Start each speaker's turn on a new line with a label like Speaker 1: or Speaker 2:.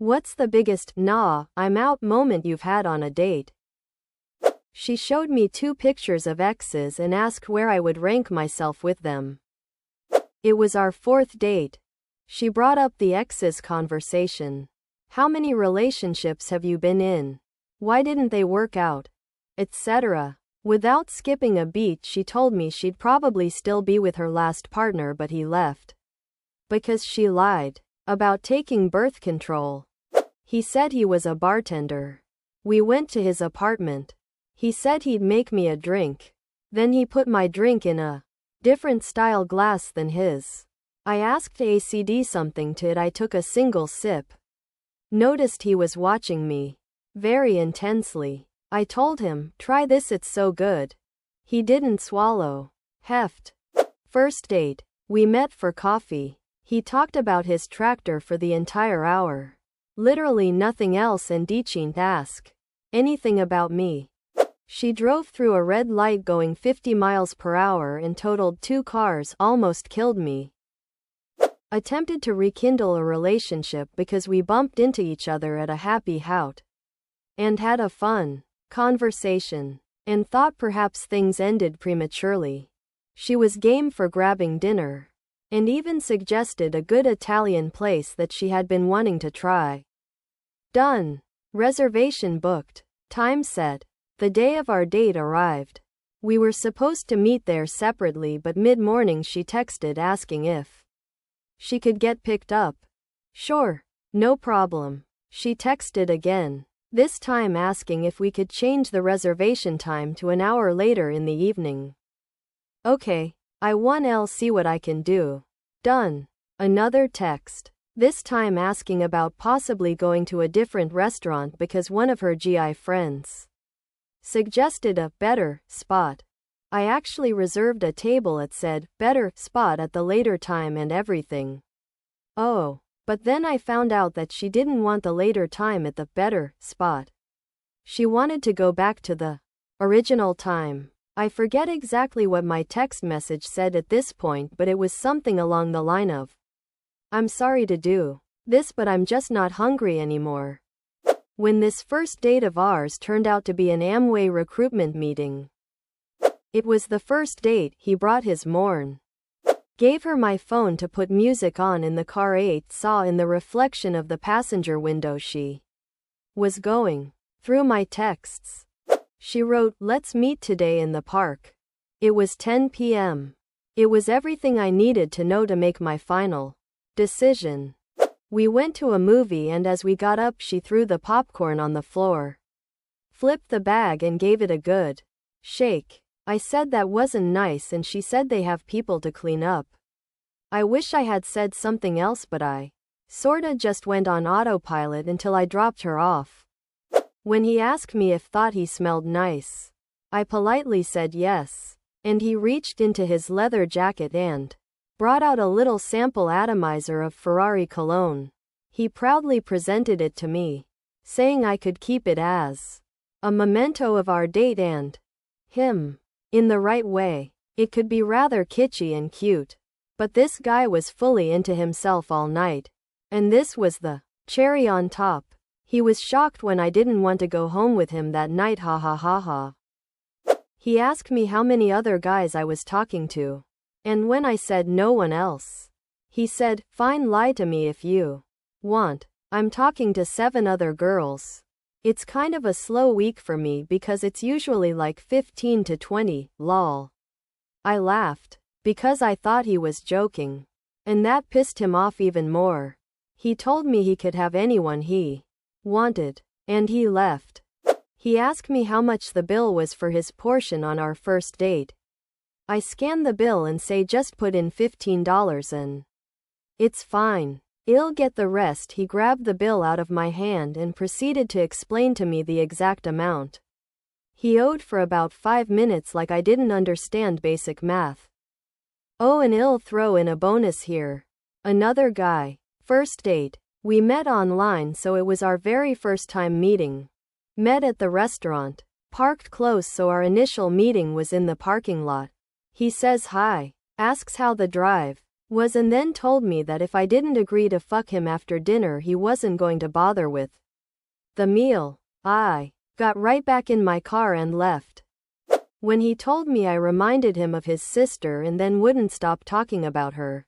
Speaker 1: What's the biggest "nah, I'm out" moment you've had on a date? She showed me 2 pictures of exes and asked where I would rank myself with them. It was our 4th date. She brought up the exes conversation. How many relationships have you been in? Why didn't they work out? Etc. Without skipping a beat, she told me she'd probably still be with her last partner, but he left because she lied about taking birth control. He said he was a bartender. We went to his apartment. He said he'd make me a drink. Then he put my drink in a different style glass than his. I asked ACD something to it. I took a single sip. Noticed he was watching me very intensely. I told him, "Try this, it's so good." He didn't swallow. Heft. First date. We met for coffee. He talked about his tractor for the entire hour. Literally nothing else, and didn't ask anything about me. She drove through a red light going 50 miles per hour and totaled 2 cars, almost killed me. Attempted to rekindle a relationship because we bumped into each other at a happy hout and had a fun conversation, and thought perhaps things ended prematurely. She was game for grabbing dinner, and even suggested a good Italian place that she had been wanting to try. Done. Reservation booked. Time set. The day of our date arrived. We were supposed to meet there separately, but mid-morning she texted asking if she could get picked up. Sure. No problem. She texted again, this time asking if we could change the reservation time to an hour later in the evening. Okay. I'll see what I can do. Done. Another text. This time asking about possibly going to a different restaurant because one of her GI friends suggested a better spot. I actually reserved a table at said better spot at the later time and everything. Oh, but then I found out that she didn't want the later time at the better spot. She wanted to go back to the original time. I forget exactly what my text message said at this point, but it was something along the line of, "I'm sorry to do this, but I'm just not hungry anymore." When this first date of ours turned out to be an Amway recruitment meeting. It was the first date. He brought his morn. Gave her my phone to put music on in the car. Saw in the reflection of the passenger window she was going through my texts. She wrote, "Let's meet today in the park." It was 10 p.m. It was everything I needed to know to make my final decision. We went to a movie, and as we got up she threw the popcorn on the floor, flipped the bag and gave it a good shake. I said that wasn't nice, and she said they have people to clean up. I wish I had said something else, but I sorta just went on autopilot until I dropped her off. When he asked me if thought he smelled nice, I politely said yes, and he reached into his leather jacket and brought out a little sample atomizer of Ferrari cologne. He proudly presented it to me, saying I could keep it as a memento of our date and him. In the right way, it could be rather kitschy and cute. But this guy was fully into himself all night. And this was the cherry on top. He was shocked when I didn't want to go home with him that night. Ha ha ha ha. He asked me how many other guys I was talking to. And when I said no one else, he said, "Fine, lie to me if you want. I'm talking to 7 other girls. It's kind of a slow week for me because it's usually like 15 to 20, lol." I laughed, because I thought he was joking. And that pissed him off even more. He told me he could have anyone he wanted. And he left. He asked me how much the bill was for his portion on our first date. I scan the bill and say just put in $15 and it's fine. I'll get the rest. He grabbed the bill out of my hand and proceeded to explain to me the exact amount he owed for about 5 minutes, like I didn't understand basic math. Oh, and I'll throw in a bonus here. Another guy. First date. We met online, so it was our very first time meeting. Met at the restaurant. Parked close, so our initial meeting was in the parking lot. He says hi. Asks how the drive was and then told me that if I didn't agree to fuck him after dinner he wasn't going to bother with the meal. I got right back in my car and left. When he told me I reminded him of his sister and then wouldn't stop talking about her.